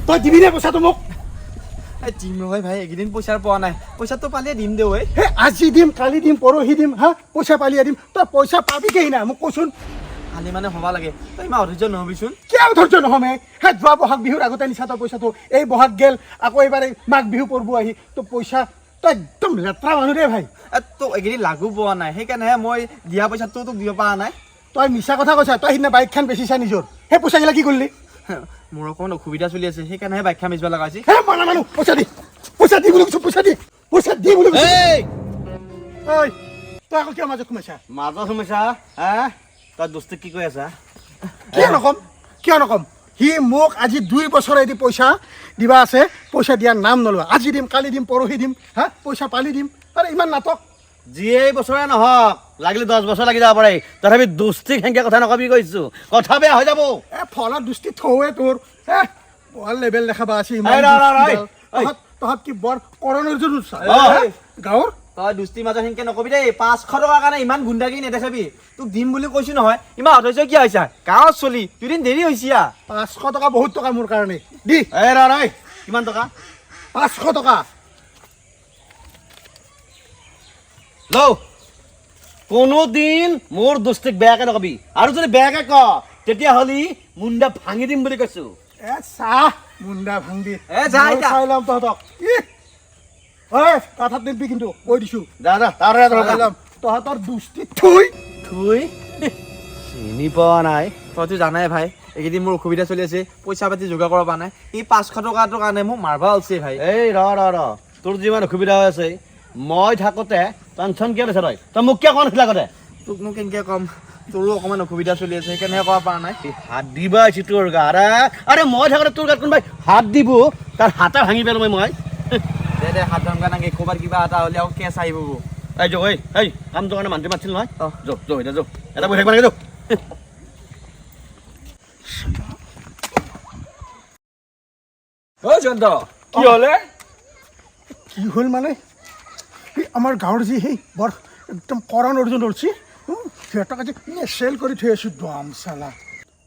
তই দিবি নে পইচাটো মোক দিম নহয় ভাই এইকেইদিন পইচা পোৱা নাই পইচাটো পালে দিম দে ঐ হে আজি দিম কালি দিম পৰহি দিম হা পইচা পালিয়ে দিম তই পইচা পাবি কেই না মোক কচোন কালি মানে হ'ব লাগে তই ইমান অধৈৰ্য নহবিচোন কিয় ধৈৰ্য নহমে হে যোৱা বহাগ বিহুৰ আগতে নিছা তই পইচাটো এই বহাগ গেল আকৌ এইবাৰ মাঘ বিহু পৰব আহি তই পইচা তই একদম লেতেৰা মানুহ দেই ভাই তোক এইকেইদিন লাগু পোৱা নাই সেইকাৰণেহে মই দিয়া পইচাটো তোক দিব পৰা নাই তই মিছা কথা কৈছা তই সিদিনা বাইকখন বেচিছা নিজৰ সেই পইচাগিলা কি কৰিলি মোৰ অকণমান অসুবিধা চলি আছে সেইকাৰণেহে বাইকখন বেচিব লগা হৈছে হে মানা মানুহ পইচা দি বুলি কৈছো পইচা দি বুলি কৈছো ঐ তই আকৌ কিয় মাজত সোমাইছা মাজত সোমাইছা হা তই দোস্তিক কি কৈ আছা কিয় নকম সি মোক আজি 2 বছৰেদি পইচা দিবা আছে পইচা দিয়াৰ নাম নলোৱা আজি দিম কালি দিম পৰহি দিম হা পইচা পালি দিম আৰে ইমান নাটক যিয়ে বছৰে নহওক লাগিলে 10 বছৰ লাগি যাব পাৰে তথাপি দোস্তিক হেংকে কথা নকবি কৈছো কথা বেয়া হৈ যাব ফলত দৃষ্টি থৌৱে তোৰ বৰ লেভেল দেখাবা আছে তহঁত কি বৰ কৰণৰ জৰুৰ গাঁৱৰ তই দুষ্টিৰ মাজত সেনেকে নকবি দেই 500 টকাৰ কাৰণে ইমান গুণ্ডাগিৰি নেদেখাবি তোক দিম বুলি কৈছো নহয় ইমান অধৈৰ্য কিয় হৈছা গাঁৱত চলি দুদিন দেৰি হৈছে 500 টকা বহুত টকা মোৰ কাৰণে দি কিমান টকা 500 টকা লও কোনোদিন মোৰ দোস্তিক বেয়াকে নকবি আৰু যদি বেয়াকে ক তেতিয়া হলি মুণ্ডা ভাঙি দিম বুলি কৈছো চাহ মুণ্ডা ভাঙি যা এতিয়া চাই ল'ম তহঁতক কথাত নিবি কিন্তু কৈ দিছো তহঁতৰ দুষ্টি থুই চিনি পোৱা নাই তইতো জানাই ভাই এইকেইদিন মোৰ অসুবিধা চলি আছে পইচা পাতি যোগাৰ কৰিব পৰা নাই এই 500 টকাটোৰ কাৰণে মোক মাৰবা ওলছে ভাই এই ৰ তোৰ যিমান অসুবিধা হৈ আছে মই থাকোতে টেনশ্যন কিয় লৈছ তই মোক কিয় কোৱা নাছিলা আগতে তোকনো কেনেকে কম তোৰো অকণমান অসুবিধা চলি আছে সেইকাৰণেহে ক'ব পৰা নাই হাত দিবা আহিছো তোৰ গাত আৰে মই থাকোতে তোৰ গাত কোনোবাই হাত দিব তাৰ হাতে ভাঙি পেলাম মই দে হাত ভাঙা নাগে ক'ৰবাত কিবা এটা হ'লে আকৌ কেছ আহিব এই কামটোৰ কাৰণে মানুহটো মাতিছিল নহয় এটা বহি থাকিব লাগে জয়ন্ত কি হ'লে কি হ'ল মানে আমাৰ গাঁৱৰ যি সেই বৰ একদম কৰণ অৰ্জুন ধৰিছে সিহঁতক আজি নেচেল কৰি থৈ আছোঁ দম চালা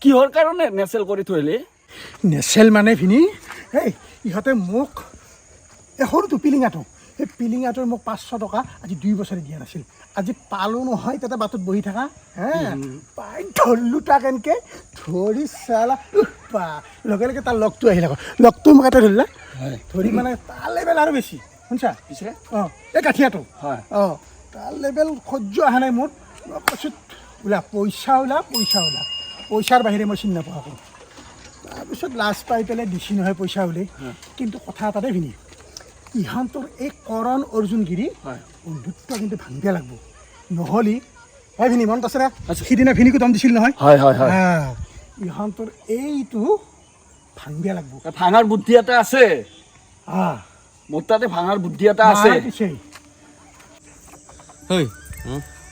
কিহৰ কাৰণে নেচেল কৰি থৈলি নেচেল মানে ভিনি এই ইহঁতে মোক এই সৰুটো পিলিঙাটো সেই পিলিঙাটোৰ মোক 500 টকা আজি 2 বছৰে দিয়া নাছিল আজি পালোঁ নহয় তাতে বাটত বহি থাকা হে পাই ধৰিলোঁ তাক এনেকৈ ধৰি চালা লগে লগে তাৰ লগটো আহিলে লগটো মোক এটা ধৰিলে ধৰি মানে তাৰ লেভেল আৰু বেছি শুনছা পিছে এই কাঠিয়াটো হয় তাৰ লেভেল সহ্য অহা নাই মোৰ কৈছোঁ পইচা ওলা পইচাৰ বাহিৰে মই চিনি নাপাওঁ আকৌ তাৰপিছত লাজ পাই পেলাই দিছি নহয় পইচা ওলাই কিন্তু কথা এটাতে ভিনি ইহঁতৰ এই কৰণ অৰ্জুনগিৰি বন্ধুত্ব কিন্তু ভাঙিব লাগিব নহ'লে হয় ভিনি মনত আছে না সিদিনা ভিনিকো দম দিছিল নহয় ইহঁতৰ এইটো ভাঙিব লাগিব ভাঙাৰ বুদ্ধি এটা আছে মোৰ তাতে ভাঙাৰ বুদ্ধি এটা আছে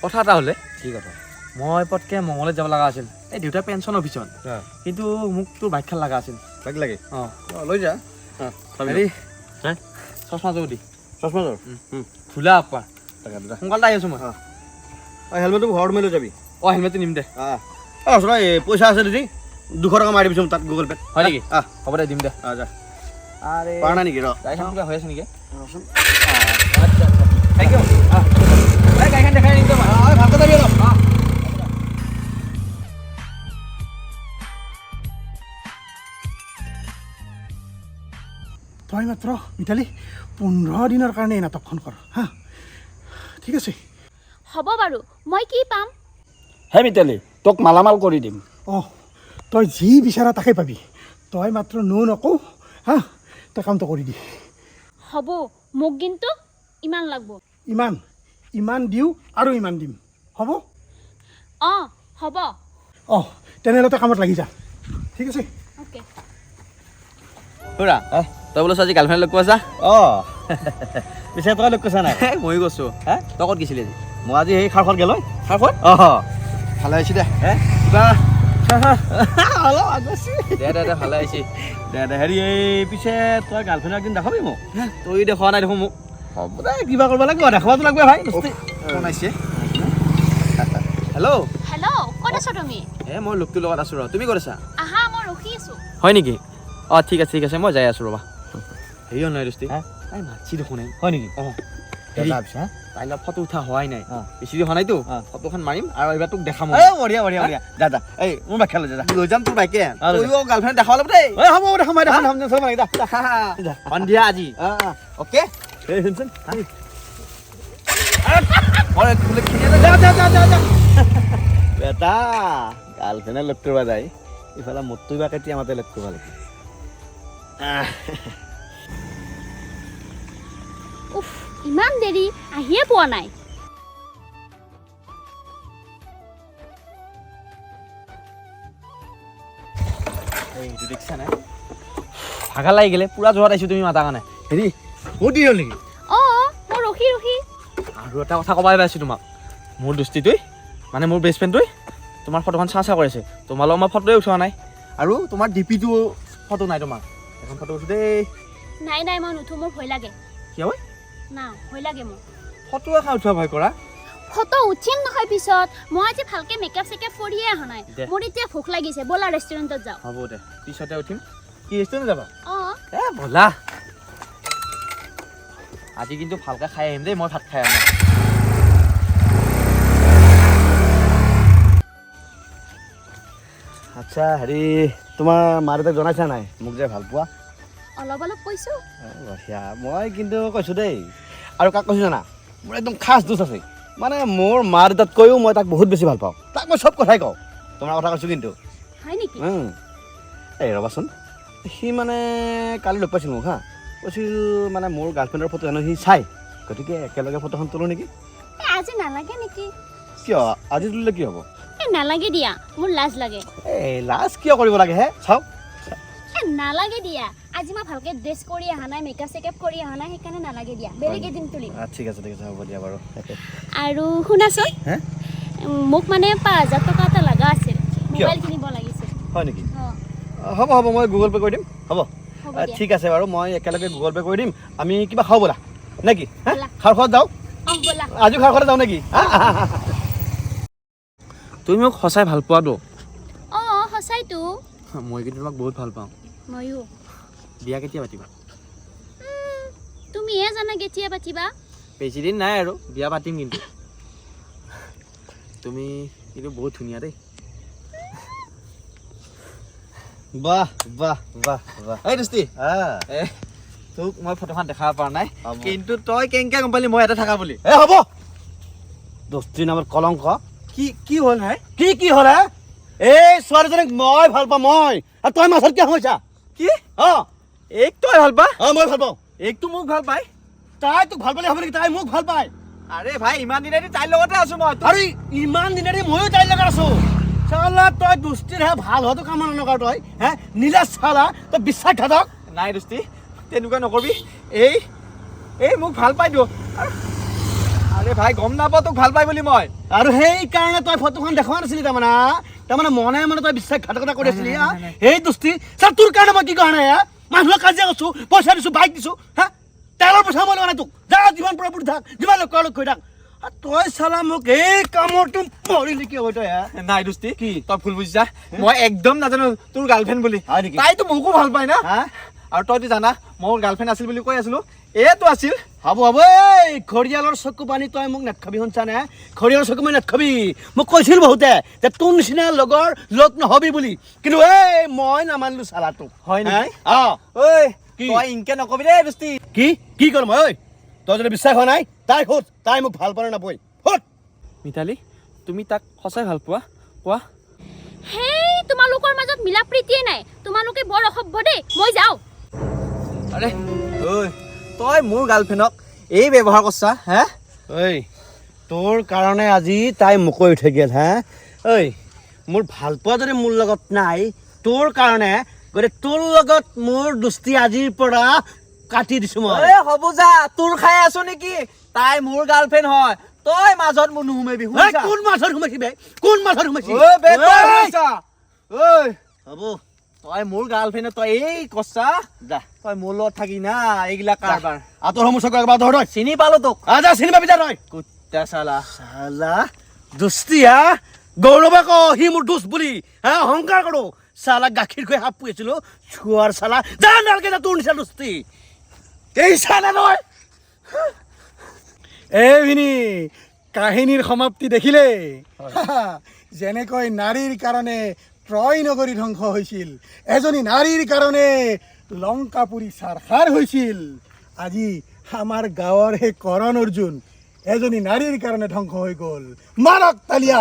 কথা এটা হ'লে কি কথা মই পটকৈ মঙলত যাব লগা আছিল এই দেউতাৰ পেঞ্চন অফিচত কিন্তু মোক তোৰ বাইকখন লগা আছিল বাইক লাগে লৈ যা হেৰি চশমাযোৰ দি চশমাযোৰ খোলা আপা সোনকালে আহি আছোঁ মই হেলমেটটো ঘৰত মেলি যাবি হেলমেটটো নিম দে পইচা আছে যদি 200 টকা মাৰি দিবিচোন তাত গুগল পে'ত হয় নেকি হ'ব দে দিম দে যা আৰে পৰা নাই নেকি গাড়ীখন কিবা হৈ আছে নেকি থেংক ইউ গাড়ীখন দেখাই নিম তই ভালকৈ যাবি অলপ তই মাত্ৰ মিতালী 15 দিনৰ কাৰণে এই নাটকখন কৰ হা ঠিক আছে হ'ব বাৰু মই কি পাম হে মিতালী তোক মালামাল কৰি দিম তই যি বিচাৰা তাকে পাবি তই মাত্ৰ নকওঁ হা তই কামটো কৰি দি হ'ব মোক কিন্তু ইমান লাগিব ইমান দিওঁ আৰু ইমান দিম হ'ব হ'ব তেনেহ'লে তই কামত লাগি যা ঠিক আছে অ'কে খুৰা তই বোলো আজি গাৰ্লফ্ৰেণ্ড লগ পোৱা যা পিছে তই লগ কৈছা নাই ময়ো কৈছোঁ তই ক'ত গৈছিলি আজি মই আজি সেই খাৰখন গেলো খাৰখন ভালে আহিছে দে কিবা অলপ আগবাঢ়ি দে ভালে আহিছে দে হেৰি এই পিছে তই গাৰ্লফ্ৰেণ্ডক একদিন দেখাবি মোক তই দেখুওৱা নাই দেখোন মোক হ'ব দে কিবা কৰিব লাগিব দেখাবতো লাগিব ভাই বনাইছে হেল্ল' হেল্ল' ক'ত আছ তুমি মই লোকটোৰ লগত আছোঁ ৰ তুমি ক'ত আছা আহা মই ৰখি আছোঁ হয় নেকি অঁ ঠিক আছে মই যাই আছোঁ ৰ'বা হেৰি হ'ল নাই দোস্তি হা? তাই মাতছি দেখোন হয় নেকি অঁ হেৰি তাৰপিছত হা? তাইৰ লগত ফটো উঠা হোৱাই নাই অঁ। বেছি দিন হোৱা নাইতো অঁ। ফটোখন মাৰিম আৰু এইবাৰ তোক দেখাম এই বঢ়িয়া বঢ়িয়া বঢ়িয়া যা যা এই মোৰ বাখ্যা লৈ যা লৈ যাম তোৰ বাইকে আৰু তইও গাৰ্লফ্ৰেণ্ড দেখাব লাগিব দেই এই হ'ব দেখাম দেখাম দেখাম চব নালাগে যা সন্ধিয়া আজি অ'কে এই শুনচোন বেটা গাৰ্লফ্ৰেণ্ডে লগ কৰিব যায় ইফালে মোৰটো বা কেতিয়া মাতে লগ কৰিব লাগে উফ ইমান দেৰি আহিয়ে পোৱা নাই এইটো দেখিছা নাই ভাগা লাগি গ'লে পুৰা যোৱাত আহিছোঁ তুমি মাতা কাৰণে হেৰি বহুত দেৰি হ'ল নেকি অঁ মই ৰখি আৰু এটা কথা ক'ব পাইছোঁ তোমাক মোৰ দোস্তিটোৱে মানে মোৰ বেষ্ট ফ্ৰেণ্ডটোৱে তোমাৰ ফটোখন চা কৰিছে তোমাৰ লগত মই ফটোৱে উঠোৱা নাই আৰু তোমাৰ ডিপিটো ফটো নাই তোমাৰ এখন ফটো উঠো দেই নাই মই নুঠো মোৰ ভয় লাগে কিয় ঐ না ভয় লাগে মোৰ ফটো এখন উঠোৱা ভয় কৰা ফটো উঠিম নহয় পিছত মই আজি ভালকে মেকআপ চেকআপ কৰিয়ে অহা নাই দে। মোৰ এতিয়া ভোক লাগিছে ব'লা ৰেষ্টুৰেণ্টত যাওঁ হ'ব দে পিছতে উঠিম কি ৰেষ্টুৰেণ্ট যাবা অঁ এ ব'লা আজি কিন্তু ভালকৈ খাই আহিম দেই মই ভাত খাই আহোঁ আচ্ছা হেৰি তোমাৰ মা দেউতাক জনাইছা নাই মোক যে ভাল পোৱা অলপ কৈছোঁ বঢ়িয়া মই কিন্তু কৈছোঁ দেই আৰু কাক কৈছোঁ জানা মোৰ একদম খাছ দোষ আছে মানে মোৰ মা দেউতাতকৈও মই তাক বহুত বেছি ভাল পাওঁ তাক মই চব কথাই কওঁ তোমাৰ কথা কৈছোঁ কিন্তু হয় নেকি এই ৰ'বাচোন সি মানে কালি লগ পাইছিল মোক হা কৈছিল মানে মোৰ গাৰ্লফ্ৰেণ্ডৰ ফটো জানো সি চাই গতিকে একেলগে ফটোখন তোলোঁ নেকি আজি নালাগে নেকি কিয় আজি তুলিলে কি হ'ব নালাগে দিয়া মোৰ লাজ লাগে এই লাজ কিয় কৰিব লাগে হে চাওক নালাগে দিয়া আজি মই ভালকে ড্ৰেছ কৰি অহা নাই মেকআপ চেকআপ কৰি অহা নাই সেইকাৰণে নালাগে দিয়া বেলেগ এদিন তুলিম ঠিক আছে হ'ব দিয়া বাৰু আৰু শুনাচোন হে মোক মানে 5,000 টকা এটা লগা আছিল কিয়? মোবাইল কিনিব লাগিছিল হয় নেকি অঁ হ'ব মই গুগল পে' কৰি দিম হ'ব হ'ব দিয়া ঠিক আছে বাৰু মই একেলগে গুগল পে' কৰি দিম আমি কিবা খাওঁ ব'লা নে কি ব'লা। খাৰ খোৱাত যাওঁ অঁ ব'লা আজি খাৰ খোৱাত যাওঁ নেকি তুমি মোক সঁচাই ভাল পোৱাতো অঁ সঁচাইতো মই কিন্তু তোমাক বহুত ভাল পাওঁ ময়ো বিয়া কেতিয়া পাতিবা তুমিহে জানা কেতিয়া পাতিবা বেছি দিন নাই আৰু বিয়া পাতিম কিন্তু তুমি কিন্তু বহুত ধুনীয়া দেই বাহ বাহ বাহ বাহ এই দোস্তি এ তোক মই ফটোখন দেখাব পৰা নাই কিন্তু তই কেনেকৈ গম পালি মই ইয়াতে থাকা বুলি এ হ'ব দস্তি নামৰ কলংক কি হ'ল ভাই কি হ'ল হে এই ছোৱালীজনীক মই ভাল পাওঁ মই আৰু তই মাছত কিয় সোমাইছা কি অঁ এইক তই ভাল পা মই ভাল পাওঁ এইকটো মোক ভাল পায় তাই তোক ভাল পালে হ'ব নেকি তাই মোক ভাল পায় আৰে ভাই ইমান দিনেদি তাইৰ লগতে আছো মই আৰু ইমান দিনেৰে ময়ো তাইৰ লগত আছো চালা তই দুষ্টিৰ হে ভাল হোৱাটো কামনা নকৰ তই হে নীলাজ চালা তই বিশ্বাসঘাতক নাই দোস্তি তেনেকুৱা নকৰিবি এই মোক ভাল পাই দিওঁ আৰে ভাই গম নাপাওঁ তোক ভাল পাই বুলি মই আৰু সেইকাৰণে তই ফটোখন দেখুওৱা নাছিলি তাৰমানে মনে তই বিশ্বাসঘাতকতা কৰি আছিলি সেই দুষ্টি চাৰ তোৰ কাৰণে মই কি কাৰণে মানুহক কাজিয়া কৰিছো পইচা দিছো বাইক দিছো হা তেলৰ পইচা মই লোৱা নাই তোক যা যিমান পৰা থাক যিমান লগ কৰি থাক তই চালা মোক এই কামৰটো মৰিলি কি হয় তই নাই দোস্তি কি? তই ভুল বুজিছা মই একদম নাজানো তোৰ গাৰ্লফ্ৰেণ্ড বুলি হয় নেকি? তাইতো মোকো ভাল পায় না হা আৰু তইতো জানা মোৰ গাৰ্লফ্ৰেণ্ড আছিল বুলি কৈ আছিলো এইটো আছিল হ'ব এই ঘৰিয়ালৰ চকু পানী তই মোক নেটখাবি শুনছা নে ঘৰিয়ালৰ চকু পানী নেটখাবি মোক কৈছিল বহুতে যে তোৰ নিচিনা লগৰ লগ নহবি বুলি কিন্তু এই মই নামানিলো চালা তোক হয় নেকি? ঐ কি? তই ইনকে নকবি দেই দোস্তি কি কৰিম ঐ তই যদি বিশ্বাস হোৱা নাই তাই সোধ তাই মোক ভাল পালে নাপয় সোধ মিতালী তুমি তাক সঁচাই ভাল পোৱা কোৱা হেই তোমালোকৰ মাজত মিলা প্ৰীতিয়ে নাই তোমালোকে বৰ অসভ্য দেই মই যাওঁ আৰে ঐ তই মোৰ গাৰ্লফ্ৰেণ্ডক এই ব্যৱহাৰ কৰছা হে ঐ তোৰ কাৰণে আজি তাই মুকৰি উঠি গ'ল হা ঐ মোৰ ভাল পোৱা যদি মোৰ লগত নাই তোৰ কাৰণে গতিকে তোৰ লগত মোৰ দোস্তি আজিৰ পৰা কাটি দিছো মই এ হ'ব যা তোৰ খাই আছো নেকি তাই মোৰ গাৰ্লফ্ৰেণ্ড হয় তই মাজত মোৰ নুহুমাবি এই, কোন মাছৰ সোমাইছি বে কোন মাছৰ সোমাইছি ঐ বে তই ঐ, শুনিছা? ঐ হ'ব তই মোৰ গাৰ্লফ্ৰেণ্ড তই এই কছা যা তই মোৰ লগত থাকি না এইগিলা কাৰবাৰ আঁতৰ সমস্যা একবাৰ ধৰ তই চিনি পালো তোক যা চিনি পাবি যা তই কুত্তা চালা চালা দুষ্টি হা গৌৰৱে ক সি মোৰ দুষ্ট বুলি হা অহংকাৰ কৰো চালা গাখীৰ খুৱাই সাপ পুহিছিলোঁ চোৱাৰ চালা যা নালগে যা তোৰ নিচিনা দোস্তি এই চালা নহয় এই ভিনি কাহিনীৰ সমাপ্তি দেখিলে যেনেকৈ নাৰীৰ কাৰণে ট্ৰয় নগৰী ধ্বংস হৈছিল এজনী নাৰীৰ কাৰণে লংকাপুৰী চাৰখাৰ হৈছিল আজি আমাৰ গাঁৱৰ সেই কৰণ অৰ্জুন এজনী নাৰীৰ কাৰণে ধ্বংস হৈ গ'ল মাৰক তালিয়া